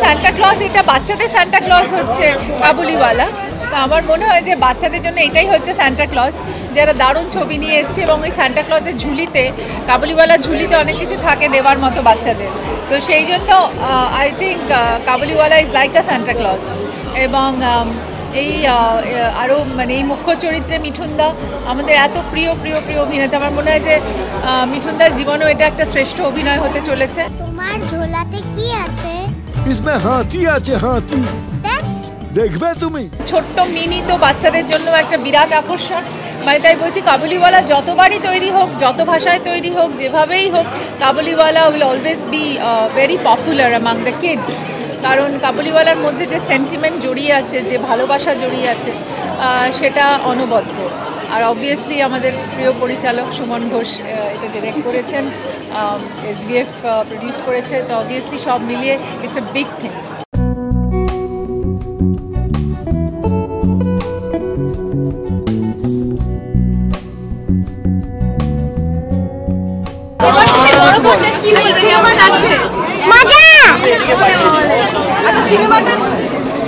Santa Claus এটা বাচ্চাদের Santa Claus হচ্ছে কাবুলিওয়ালা। তো আমার মনে হয় যে বাচ্চাদের জন্য এটাই হচ্ছে সান্টা ক্লজ, যারা দারুণ ছবি নিয়ে এসছে। এবং ওই সান্টা ক্লজের ঝুলিতে, কাবুলিওয়ালা ঝুলিতে অনেক কিছু থাকে দেওয়ার মতো বাচ্চাদের। তো সেই জন্য I think Kabuliwala is like a Santa Claus. এবং এই আরও মানে এই মুখ্য চরিত্রে মিঠুনদা আমাদের এত প্রিয় প্রিয় প্রিয় অভিনেতা। আমার মনে হয় যে মিঠুনদার জীবনেও এটা একটা শ্রেষ্ঠ অভিনয় হতে চলেছে। তোমার ঝোলাতে কি আছে? इसमें हाथी আছে হাতি, দেখবে তুমি। ছোট্ট মিনি তো বাচ্চাদের জন্য একটা বিরাট আকর্ষণ। মানে তাই বলছি কাবুলিওয়ালা যতবারই তৈরি হোক, যত ভাষায় তৈরি হোক, যেভাবেই হোক, Kabuliwala will always be very popular among the kids. কারণ কাবুলিওয়ালার মধ্যে যে সেন্টিমেন্ট জড়িয়ে আছে, যে ভালোবাসা জড়িয়ে আছে, সেটা অনবদ্য। আর অবভিয়াসলি আমাদের প্রিয় পরিচালক সুমন ঘোষ এটা ডিরেক্ট করেছেন, SBF প্রডিউস করেছে। তো অবভিয়াসলি সব মিলিয়ে ইটস এ বিগ থিং।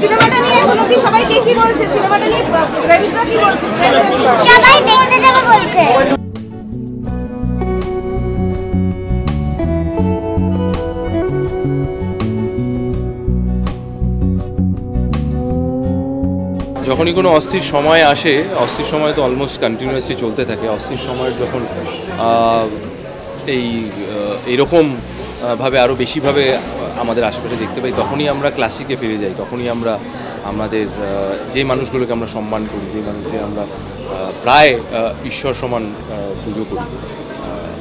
সিনেমাটা নিয়ে কোনো কি সবাইকে কি বলছে? সিনেমাটা নিয়ে ফ্রেন্ডসরা কি বলছে? সবাই দেখতে যাবে বলছে। যখনই কোনো অস্থির সময় আসে, অস্থির সময় তো অলমোস্ট কন্টিনিউয়াসলি চলতে থাকে। অস্থির সময়ের যখন এইরকম ভাবে আরও বেশিভাবে আমাদের আশেপাশে দেখতে পাই, তখনই আমরা ক্লাসিকে ফিরে যাই। তখনই আমরা আমাদের যে মানুষগুলোকে আমরা সম্মান করি, যে মানুষকে আমরা প্রায় ঈশ্বর সমান পুজো করি,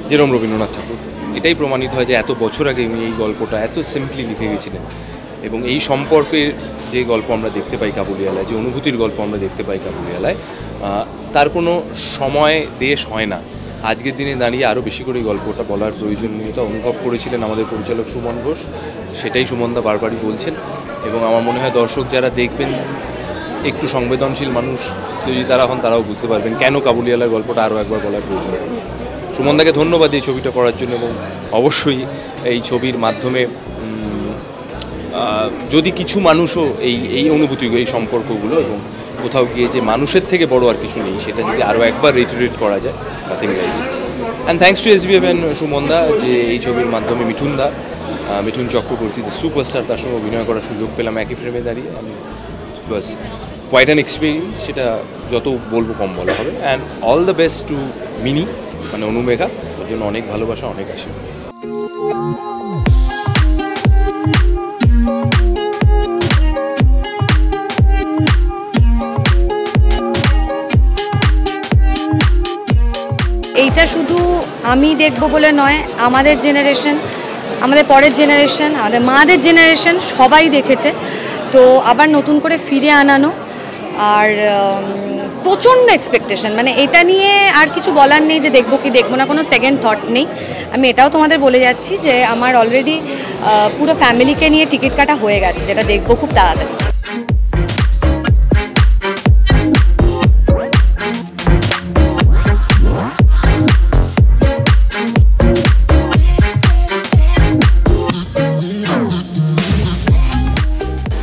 যেরকম রবীন্দ্রনাথ ঠাকুর, এটাই প্রমাণিত হয় যে এত বছর আগে উনি এই গল্পটা এত সিম্পলি লিখে গেছিলেন। এবং এই সম্পর্কের যে গল্প আমরা দেখতে পাই কাবুলিওয়ালায়, যে অনুভূতির গল্প আমরা দেখতে পাই কাবুলিওয়ালায়, তার কোনো সময় দেশ হয় না। আজকের দিনে দাঁড়িয়ে আরও বেশি করে এই গল্পটা বলার প্রয়োজনীয়তা অনুভব করেছিলেন আমাদের পরিচালক সুমন ঘোষ। সেটাই সুমনদা বারবারই বলছেন। এবং আমার মনে হয় দর্শক যারা দেখবেন, একটু সংবেদনশীল মানুষ যদি তারা হন, তারাও বুঝতে পারবেন কেন কাবুলিওয়ালার গল্পটা আরও একবার বলার প্রয়োজন। সুমনদাকে ধন্যবাদ এই ছবিটা করার জন্য। এবং অবশ্যই এই ছবির মাধ্যমে যদি কিছু মানুষও এই অনুভূতিগুলো, এই সম্পর্কগুলো এবং কোথাও গিয়ে যে মানুষের থেকে বড় আর কিছু নেই, সেটা যদি আরও একবার রিটারেট করা যায়, nothing like it. And thanks to SBF and সুমনদা, যে এই ছবির মাধ্যমে মিঠুন চক্রবর্তী, যে সুপারস্টার, তার সঙ্গে অভিনয় করার সুযোগ পেলাম একই ফ্রেমে দাঁড়িয়ে। ইট ওয়াজ কোয়াইট অ্যান এক্সপিরিয়েন্স, সেটা যত বলবো কম বলা হবে। And all the best to mini, মানে অনুমেঘা, ওর জন্য অনেক ভালোবাসা, অনেক আশীর্বাদ। এইটা শুধু আমি দেখব বলে নয়, আমাদের জেনারেশন, আমাদের পরের জেনারেশন, আমাদের মাদের জেনারেশন সবাই দেখেছে। তো আবার নতুন করে ফিরে আনানো, আর প্রচণ্ড এক্সপেকটেশন। মানে এটা নিয়ে আর কিছু বলার নেই যে দেখবো কি দেখবো না, কোনো সেকেন্ড থট নেই। আমি এটাও তোমাদের বলে যাচ্ছি যে আমার অলরেডি পুরো ফ্যামিলিকে নিয়ে টিকিট কাটা হয়ে গেছে, যেটা দেখবো খুব তাড়াতাড়ি।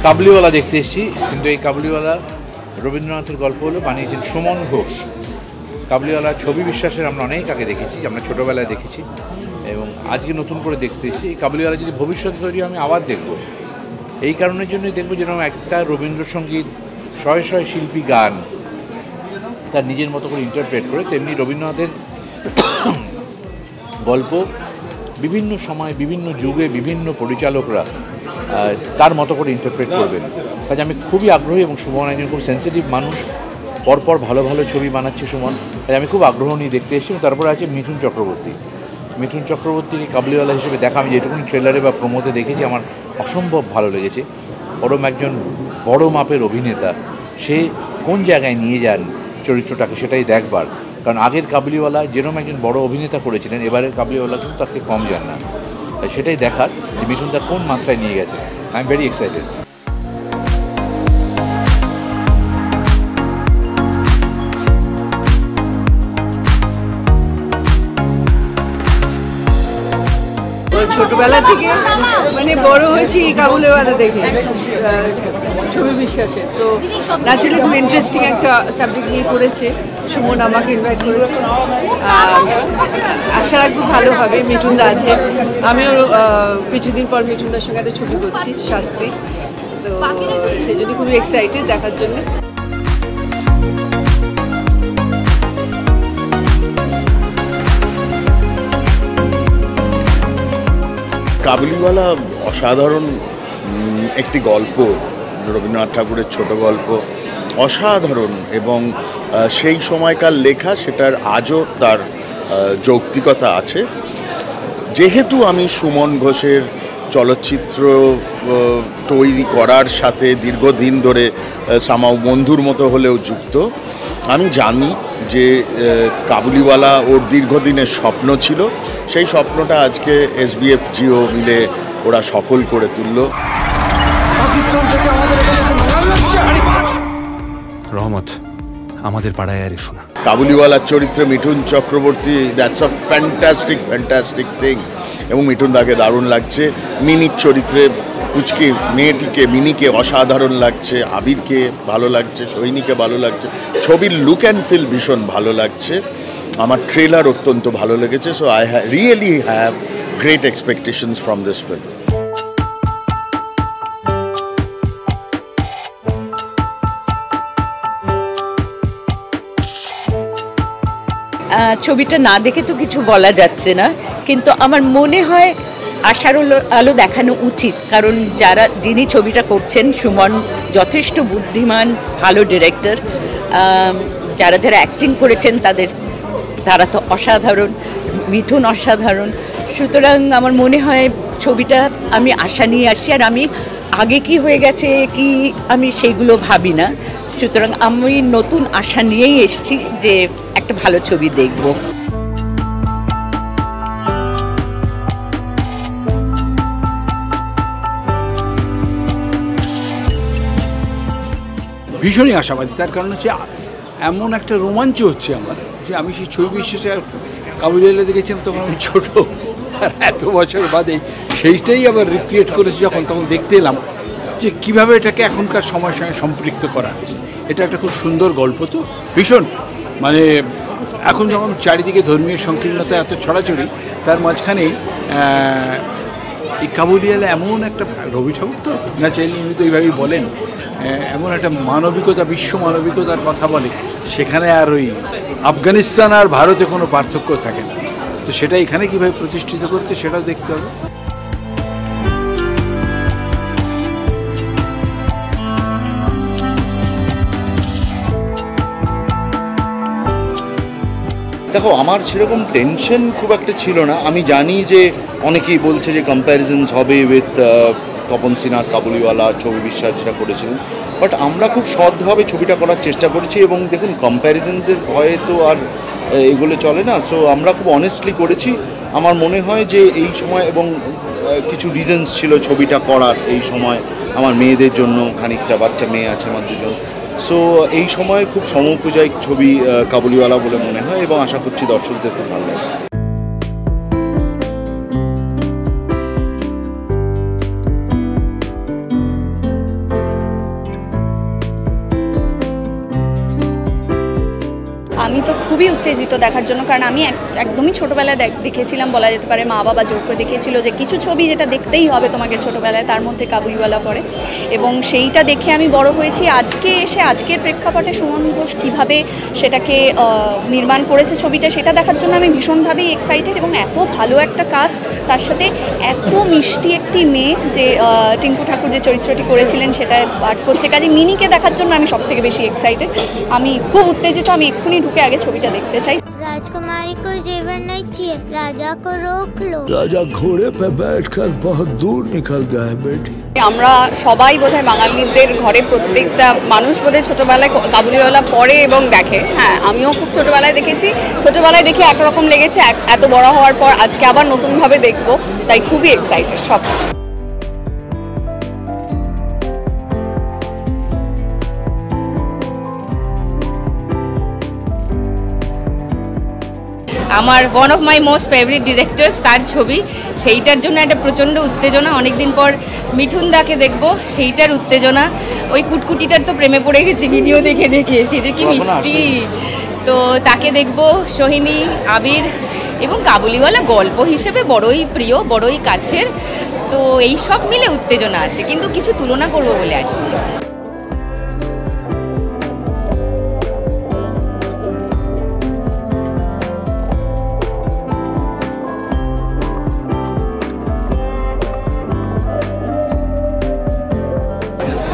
কাবুলিওয়ালা দেখতে এসেছি, কিন্তু এই কাবুলিওয়ালা রবীন্দ্রনাথের গল্প হলো বানিয়েছেন সুমন ঘোষ। কাবুলিওয়ালা ছবি বিশ্বাসের আমরা অনেক আগে দেখেছি, আমরা ছোটোবেলায় দেখেছি, এবং আজকে নতুন করে দেখতে এসেছি। এই কাবুলিওয়ালা যদি ভবিষ্যতে তৈরি আমি আবার দেখব, এই কারণের জন্যই দেখব যেরকম একটা রবীন্দ্রসঙ্গীত শয়ে শয়ে শিল্পী গান তার নিজের মতো করে ইন্টারপ্রেট করে, তেমনি রবীন্দ্রনাথের গল্প বিভিন্ন সময়, বিভিন্ন যুগে, বিভিন্ন পরিচালকরা তার মতো করে ইন্টারপ্রেট করবেন। কাজে আমি খুবই আগ্রহী, এবং সুমন একজন খুব সেন্সিটিভ মানুষ, পরপর ভালো ভালো ছবি বানাচ্ছে সুমন। তাই আমি খুব আগ্রহ নিয়ে দেখতে এসেছি। তারপরে আছে মিঠুন চক্রবর্তীকে কাবুলিওয়ালা হিসেবে দেখা, আমি যেটুকুনি ট্রেলারে বা প্রোমোতে দেখেছি, আমার অসম্ভব ভালো লেগেছে। ওরম একজন বড় মাপের অভিনেতা, সে কোন জায়গায় নিয়ে যান চরিত্রটাকে, সেটাই দেখবার। কারণ আগের কাবুলিওয়ালা যেরকম একজন বড় অভিনেতা করেছিলেন, এবারের কাবুলিওয়ালা কিন্তু তার থেকে কম যান না। সেটাই দেখার যে মিঠুনদা কোন মাত্রায় নিয়ে গেছে। I am very excited. ছোটবেলা থেকে মানে বড় হয়েছি কাবুলিওয়ালা দেখে ছবি বিশ্বাসের, তো ন্যাচারালি খুব ইন্টারেস্টিং একটা সাবজেক্ট নিয়ে করেছে। সুমন আমাকে ইনভাইট করেছে, আশা রাখবো ভালো হবে। মিঠুনদা আছে, আমিও কিছুদিন পর মিঠুনদার সঙ্গে একটা ছবি করছি শাস্ত্রী, তো সেই জন্য খুবই এক্সাইটেড দেখার জন্য। কাবুলিওয়ালা অসাধারণ একটি গল্প, রবীন্দ্রনাথ ঠাকুরের ছোট গল্প, অসাধারণ, এবং সেই সময়কার লেখা, সেটার আজও তার যৌক্তিকতা আছে। যেহেতু আমি সুমন ঘোষের চলচ্চিত্র তৈরি করার সাথে দীর্ঘদিন ধরে সামাও বন্ধুর মতো হলেও যুক্ত, আমি জানি যে কাবুলিওয়ালা ওর দীর্ঘদিনের স্বপ্ন ছিল। সেই স্বপ্নটা আজকে SBF জিও মিলে ওরা সফল করে তুলল। রহমত, আমাদের পাড়ায় আর এসো না। কাবুলিওয়ালার চরিত্রে Mithun Chakraborty, that's a fantastic thing, এবং মিঠুন দাকে দারুণ লাগছে। মিনির চরিত্রে কুচকি মেয়েটিকে, মিনিকে অসাধারণ লাগছে, আবিরকে ভালো লাগছে, সৈনিকে ভালো লাগছে। ছবির লুক অ্যান্ড ফিল ভীষণ ভালো লাগছে। আমার ট্রেলার অত্যন্ত ভালো লেগেছে। So I really have great expectations from this film. ছবিটা না দেখে তো কিছু বলা যাচ্ছে না, কিন্তু আমার মনে হয় আশার আলো দেখানো উচিত, কারণ যিনি ছবিটা করছেন সুমন যথেষ্ট বুদ্ধিমান, ভালো ডিরেক্টর, যারা অ্যাক্টিং করেছেন তারা তো অসাধারণ, মিঠুন অসাধারণ। সুতরাং আমার মনে হয় ছবিটা আমি আশা নিয়ে আসছি, আর আমি আগে কি হয়ে গেছে কি আমি সেগুলো ভাবি না। সুতরাং আমি নতুন আশা নিয়েই এসেছি যে একটা ভালো ছবি দেখব। ভীষণই আশাবাদী, তার কারণ হচ্ছে এমন একটা রোমাঞ্চ হচ্ছে আমার, যে আমি সেই ছবি বিশ্বাসে কাবুলিওয়ালা দেখেছিলাম তখন আমি ছোটো, আর এত বছর বাদে সেইটাই আবার রিক্রিয়েট করেছি যখন, তখন দেখতে এলাম যে কীভাবে এটাকে এখনকার সময়ের সঙ্গে সম্পৃক্ত করা হয়েছে। এটা একটা খুব সুন্দর গল্প, তো ভীষণ মানে এখন যখন চারিদিকে ধর্মীয় সংকীর্ণতা এত ছড়াছড়ি, তার মাঝখানেই এই কাবুলিওয়ালা এমন একটা, রবি ঠাকুর তো না চাইলে উনি তো এইভাবেই বলেন, এমন একটা মানবিকতা, বিশ্ব মানবিকতার কথা বলে, সেখানে আর ওই আফগানিস্তান আর ভারতে কোনো পার্থক্য থাকে না। তো সেটা এখানে কীভাবে প্রতিষ্ঠিত করতে, সেটাও দেখতে হবে। দেখো, আমার সেরকম টেনশন খুব একটা ছিল না। আমি জানি যে অনেকেই বলছে যে কম্প্যারিজনস হবে উইথ তপন সিনহার কাবুলিওয়ালা, ছবি বিশ্বাস যেটা করেছিলেন, বাট আমরা খুব সৎভাবে ছবিটা করার চেষ্টা করেছি। এবং দেখুন, কম্প্যারিজনসের ভয়ে তো আর এগুলো চলে না। সো আমরা খুব অনেস্টলি করেছি। আমার মনে হয় যে এই সময়, এবং কিছু রিজনস ছিল ছবিটা করার এই সময়, আমার মেয়েদের জন্য, খানিকটা বাচ্চা মেয়ে আছে আমার দুজন। সো এই সময় খুব সময়োপযোগী ছবি কাবুলিওয়ালা বলে মনে হয়, এবং আশা করছি দর্শকদের খুব ভালো লাগবে। আমি তো খুবই উত্তেজিত দেখার জন্য, কারণ আমি একদমই ছোটোবেলায় দেখেছিলাম, বলা যেতে পারে মা বাবা জোর করে দেখিয়েছিল যে কিছু ছবি যেটা দেখতেই হবে তোমাকে ছোটোবেলায়, তার মধ্যে কাবুলিওয়ালা পড়ে, এবং সেইটা দেখে আমি বড় হয়েছি। আজকে এসে আজকের প্রেক্ষাপটে সুমন ঘোষ কীভাবে সেটাকে নির্মাণ করেছে ছবিটা, সেটা দেখার জন্য আমি ভীষণভাবেই এক্সাইটেড। এবং এত ভালো একটা কাজ, তার সাথে এত মিষ্টি একটি মেয়ে, যে টিঙ্কু ঠাকুর যে চরিত্রটি করেছিলেন সেটা পাঠ করছে, কাজে মিনিকে দেখার জন্য আমি সবথেকে বেশি এক্সাইটেড। আমি খুব উত্তেজিত, আমি এক্ষুনি ঢুকে আগে ছবিটা দেখতে চাই। राजकुमारी को जेवर नहीं चाहिए, राजा को रोक लो। राजा घोड़े पे बैठकर बहुत दूर निकल गया है बेटी। আমরা সবাই বোধহয় বাঙালিদের ঘরে প্রত্যেকটা মানুষ বোধহয় ছোটোবেলায় কাবুলিওয়ালা পড়ে এবং দেখে। হ্যাঁ, আমিও খুব ছোটোবেলায় দেখেছি, ছোটোবেলায় দেখে একরকম লেগেছে, এত বড় হওয়ার পর আজকে আবার নতুনভাবে দেখবো, তাই খুবই এক্সাইটেড সব। আমার one of my most favourite directors, তার ছবি, সেইটার জন্য একটা প্রচণ্ড উত্তেজনা। অনেকদিন পর মিঠুন দাকে দেখব, সেইটার উত্তেজনা। ওই কুটকুটিটার তো প্রেমে পড়ে গেছি ভিডিও দেখে দেখে, সে যে কি মিষ্টি, তো তাকে দেখব। সোহিনী, আবির এবং কাবুলিওয়ালা গল্প হিসেবে বড়ই প্রিয়, বড়ই কাছের, তো এই সব মিলে উত্তেজনা আছে, কিন্তু কিছু তুলনা করবো বলে আসি।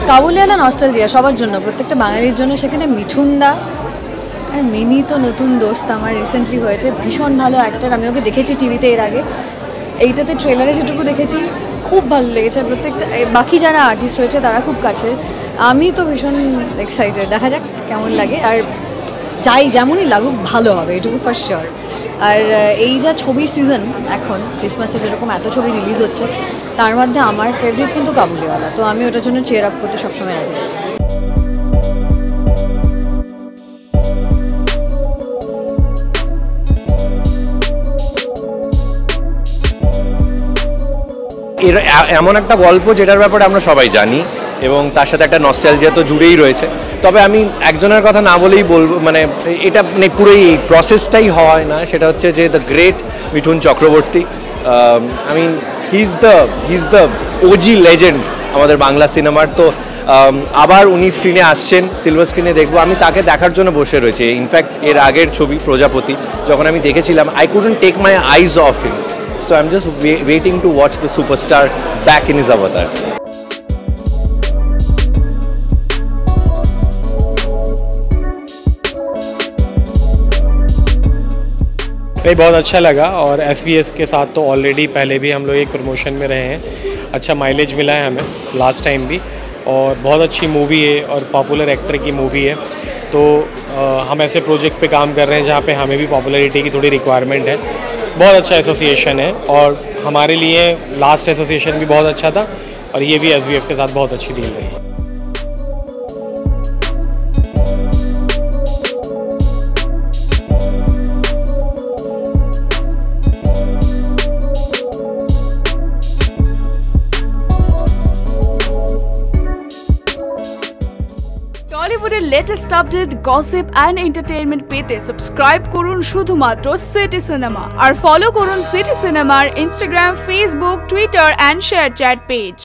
কাবুলিওয়ালা নস্টালজিয়া সবার জন্য, প্রত্যেকটা বাঙালির জন্য। সেখানে মিঠুন দা আর মিনি তো নতুন দোস্ত আমার রিসেন্টলি হয়েছে, ভীষণ ভালো অ্যাক্টর। আমি ওকে দেখেছি টিভিতে এর আগে, এইটাতে ট্রেলারে যেটুকু দেখেছি খুব ভালো লেগেছে। প্রত্যেকটা বাকি যারা আর্টিস্ট রয়েছে তারা খুব কাছের। আমি তো ভীষণ এক্সাইটেড, দেখা যাক কেমন লাগে। আর চাই যেমনই লাগুক ভালো হবে, এটুকু ফার্স্ট শিওর। আর এই যা ছবির সিজন এখন, ক্রিসমাসে যেরকম এত ছবি রিলিজ হচ্ছে, তার মধ্যে আমার ফেভারিট কিন্তু কাবুলিওয়ালা, তো আমি ওটার জন্য চেয়ার আপ করতে সবসময় রাজি আছি। এর এমন একটা গল্প যেটার ব্যাপারে আমরা সবাই জানি এবং তার সাথে একটা নস্টালজিয়া তো জুড়েই রয়েছে। তবে আমি একজনের কথা না বলেই বলবো, মানে এটা মানে পুরোই প্রসেসটাই হয় না, সেটা হচ্ছে যে the great Mithun Chakraborty. I mean he is the OG legend আমাদের বাংলা সিনেমার। তো আবার উনি স্ক্রিনে আসছেন, সিলভার স্ক্রিনে দেখবো, আমি তাকে দেখার জন্য বসে রয়েছে। ইনফ্যাক্ট এর আগের ছবি প্রজাপতি যখন আমি দেখেছিলাম, I couldn't take my eyes off him. So I'm just waiting to watch the superstar back in his avatar. नहीं, बहुत अच्छा लगा। और SVS के साथ तो ऑलरेडी पहले भी हम लोग एक प्रमोशन में रहे हैं, अच्छा माइलेज मिला है हमें लास्ट टाइम भी, और बहुत अच्छी मूवी है और पॉपुलर एक्टर की मूवी है। तो हम ऐसे प्रोजेक्ट पे काम कर रहे हैं जहाँ पे हमें भी पॉपुलैरिटी की थोड़ी रिक्वायरमेंट है। बहुत अच्छा एसोसिएशन है और हमारे लिए लास्ट एसोसिएशन भी बहुत अच्छा था, और ये भी SVF के साथ बहुत अच्छी डील रही। টলিউডের latest update, gossip and entertainment পেতে সাবস্ক্রাইব করুন শুধুমাত্র সিটি সিনেমা, আর ফলো করুন সিটি সিনেমার Instagram, Facebook, Twitter and ShareChat page.